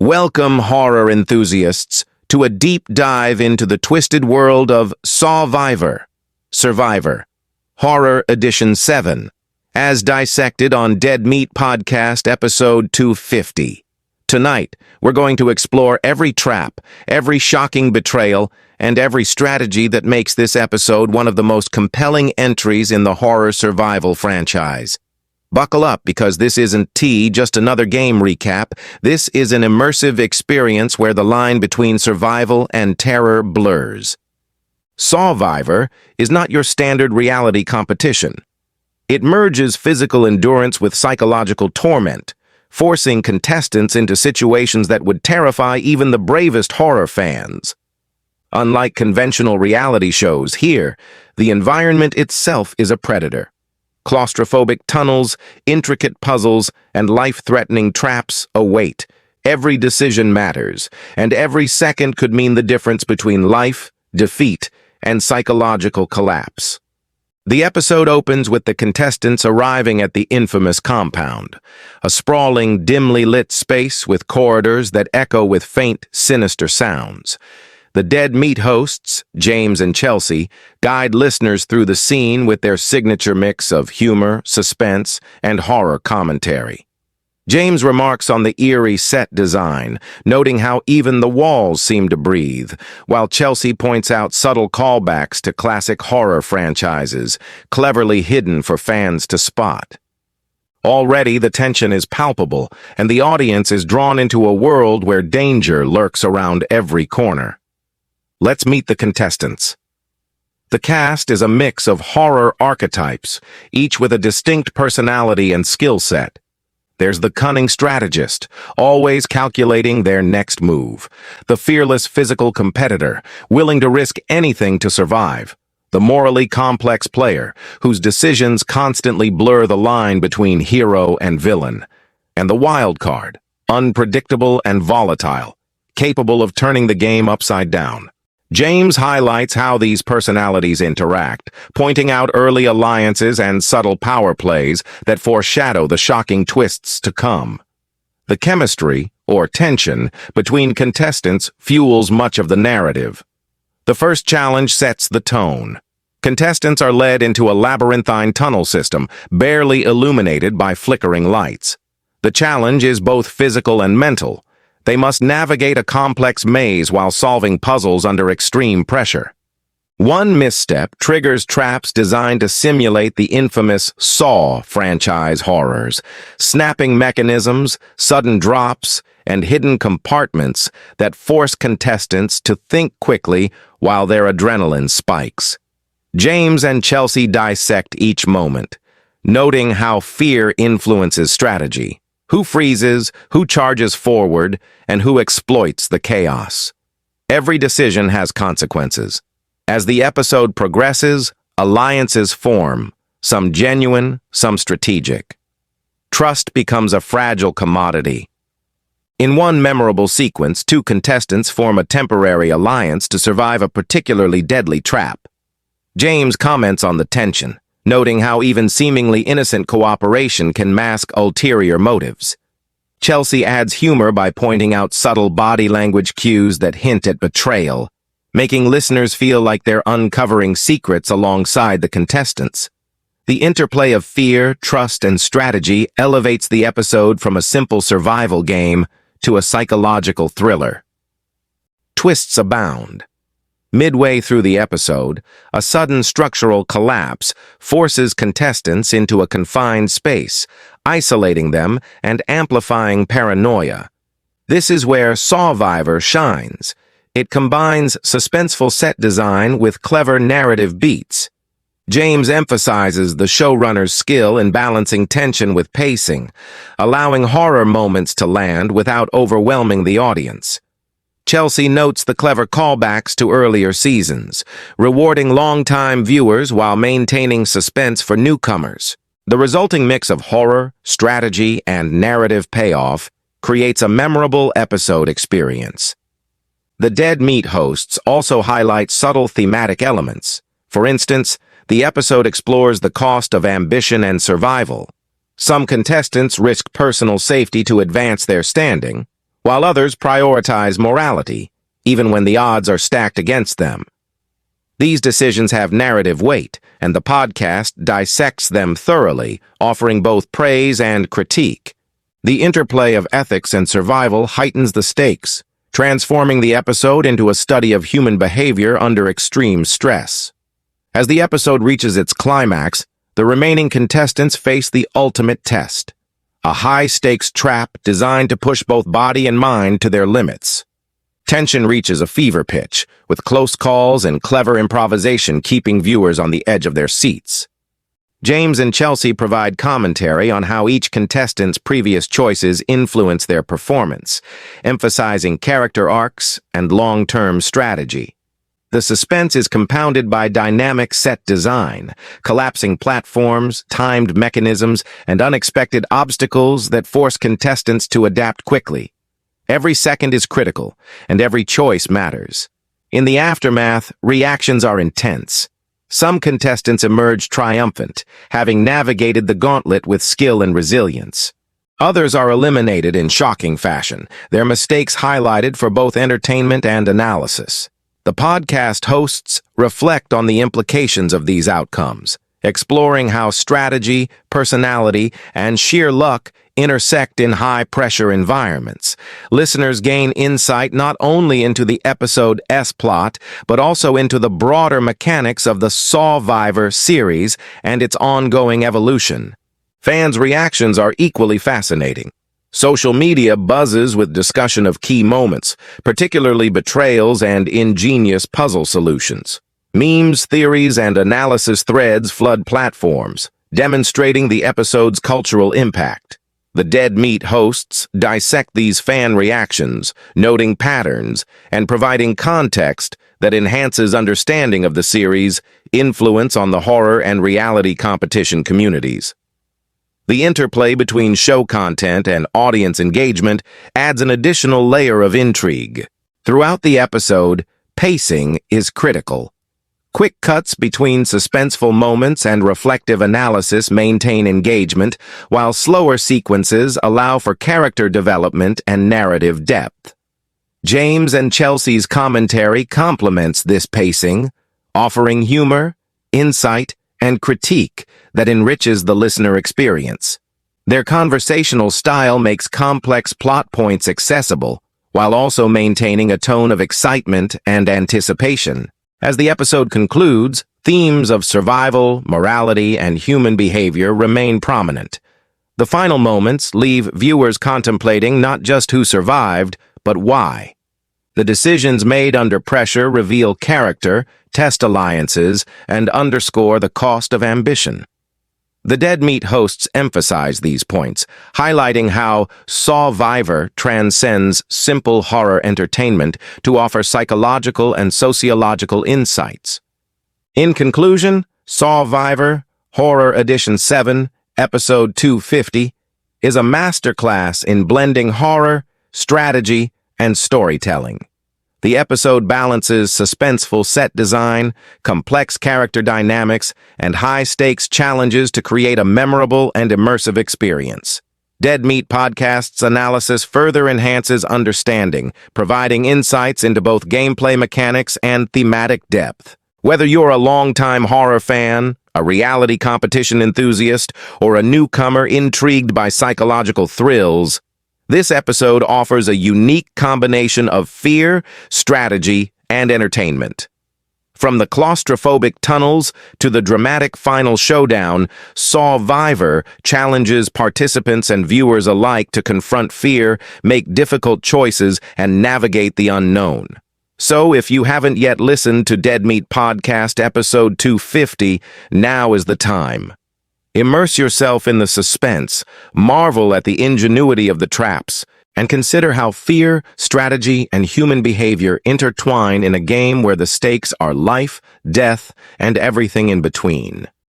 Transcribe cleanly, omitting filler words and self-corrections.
Welcome, horror enthusiasts, to a deep dive into the twisted world of Sawvivor, Survivor, Horror Edition 7, as dissected on Dead Meat Podcast episode 250. Tonight, we're going to explore every trap, every shocking betrayal, and every strategy that makes this episode one of the most compelling entries in the horror survival franchise. Buckle up, because this isn't just another game recap. This is an immersive experience where the line between survival and terror blurs. Sawvivor is not your standard reality competition. It merges physical endurance with psychological torment, forcing contestants into situations that would terrify even the bravest horror fans. Unlike conventional reality shows, here, the environment itself is a predator. Claustrophobic tunnels, intricate puzzles, and life-threatening traps await. Every decision matters, and every second could mean the difference between life, defeat, and psychological collapse. The episode opens with the contestants arriving at the infamous compound, a sprawling, dimly lit space with corridors that echo with faint, sinister sounds. The Dead Meat hosts, James and Chelsea, guide listeners through the scene with their signature mix of humor, suspense, and horror commentary. James remarks on the eerie set design, noting how even the walls seem to breathe, while Chelsea points out subtle callbacks to classic horror franchises, cleverly hidden for fans to spot. Already, the tension is palpable, and the audience is drawn into a world where danger lurks around every corner. Let's meet the contestants. The cast is a mix of horror archetypes, each with a distinct personality and skill set. There's the cunning strategist, always calculating their next move. The fearless physical competitor, willing to risk anything to survive. The morally complex player, whose decisions constantly blur the line between hero and villain. And the wild card, unpredictable and volatile, capable of turning the game upside down. James highlights how these personalities interact, pointing out early alliances and subtle power plays that foreshadow the shocking twists to come. The chemistry, or tension, between contestants fuels much of the narrative. The first challenge sets the tone. Contestants are led into a labyrinthine tunnel system, barely illuminated by flickering lights. The challenge is both physical and mental. They must navigate a complex maze while solving puzzles under extreme pressure. One misstep triggers traps designed to simulate the infamous Saw franchise horrors, snapping mechanisms, sudden drops, and hidden compartments that force contestants to think quickly while their adrenaline spikes. James and Chelsea dissect each moment, noting how fear influences strategy. Who freezes, who charges forward, and who exploits the chaos. Every decision has consequences. As the episode progresses, alliances form, some genuine, some strategic. Trust becomes a fragile commodity. In one memorable sequence, two contestants form a temporary alliance to survive a particularly deadly trap. James comments on the tension, noting how even seemingly innocent cooperation can mask ulterior motives. Chelsea adds humor by pointing out subtle body language cues that hint at betrayal, making listeners feel like they're uncovering secrets alongside the contestants. The interplay of fear, trust, and strategy elevates the episode from a simple survival game to a psychological thriller. Twists abound. Midway through the episode, a sudden structural collapse forces contestants into a confined space, isolating them and amplifying paranoia. This is where Sawvivor shines. It combines suspenseful set design with clever narrative beats. James emphasizes the showrunner's skill in balancing tension with pacing, allowing horror moments to land without overwhelming the audience. Chelsea notes the clever callbacks to earlier seasons, rewarding longtime viewers while maintaining suspense for newcomers. The resulting mix of horror, strategy, and narrative payoff creates a memorable episode experience. The Dead Meat hosts also highlight subtle thematic elements. For instance, the episode explores the cost of ambition and survival. Some contestants risk personal safety to advance their standing, while others prioritize morality, even when the odds are stacked against them. These decisions have narrative weight, and the podcast dissects them thoroughly, offering both praise and critique. The interplay of ethics and survival heightens the stakes, transforming the episode into a study of human behavior under extreme stress. As the episode reaches its climax, the remaining contestants face the ultimate test, a high-stakes trap designed to push both body and mind to their limits. Tension reaches a fever pitch, with close calls and clever improvisation keeping viewers on the edge of their seats. James and Chelsea provide commentary on how each contestant's previous choices influence their performance, emphasizing character arcs and long-term strategy. The suspense is compounded by dynamic set design, collapsing platforms, timed mechanisms, and unexpected obstacles that force contestants to adapt quickly. Every second is critical, and every choice matters. In the aftermath, reactions are intense. Some contestants emerge triumphant, having navigated the gauntlet with skill and resilience. Others are eliminated in shocking fashion, their mistakes highlighted for both entertainment and analysis. The podcast hosts reflect on the implications of these outcomes, exploring how strategy, personality, and sheer luck intersect in high-pressure environments. Listeners gain insight not only into the episode's plot, but also into the broader mechanics of the Sawvivor series and its ongoing evolution. Fans' reactions are equally fascinating. Social media buzzes with discussion of key moments, particularly betrayals and ingenious puzzle solutions. Memes, theories, and analysis threads flood platforms, demonstrating the episode's cultural impact. The Dead Meat hosts dissect these fan reactions, noting patterns, and providing context that enhances understanding of the series' influence on the horror and reality competition communities. The interplay between show content and audience engagement adds an additional layer of intrigue. Throughout the episode, pacing is critical. Quick cuts between suspenseful moments and reflective analysis maintain engagement, while slower sequences allow for character development and narrative depth. James and Chelsea's commentary complements this pacing, offering humor, insight, and critique that enriches the listener experience. Their conversational style makes complex plot points accessible, while also maintaining a tone of excitement and anticipation. As the episode concludes, themes of survival, morality, and human behavior remain prominent. The final moments leave viewers contemplating not just who survived, but why. The decisions made under pressure reveal character, test alliances, and underscore the cost of ambition. The Dead Meat hosts emphasize these points, highlighting how Sawvivor transcends simple horror entertainment to offer psychological and sociological insights. In conclusion, Sawvivor, Horror Edition 7, Episode 250, is a masterclass in blending horror, strategy, and storytelling. The episode balances suspenseful set design, complex character dynamics, and high-stakes challenges to create a memorable and immersive experience. Dead Meat Podcast's analysis further enhances understanding, providing insights into both gameplay mechanics and thematic depth. Whether you're a longtime horror fan, a reality competition enthusiast, or a newcomer intrigued by psychological thrills, this episode offers a unique combination of fear, strategy, and entertainment. From the claustrophobic tunnels to the dramatic final showdown, Sawvivor challenges participants and viewers alike to confront fear, make difficult choices, and navigate the unknown. So, if you haven't yet listened to Dead Meat Podcast Episode 250, now is the time. Immerse yourself in the suspense, marvel at the ingenuity of the traps, and consider how fear, strategy, and human behavior intertwine in a game where the stakes are life, death, and everything in between.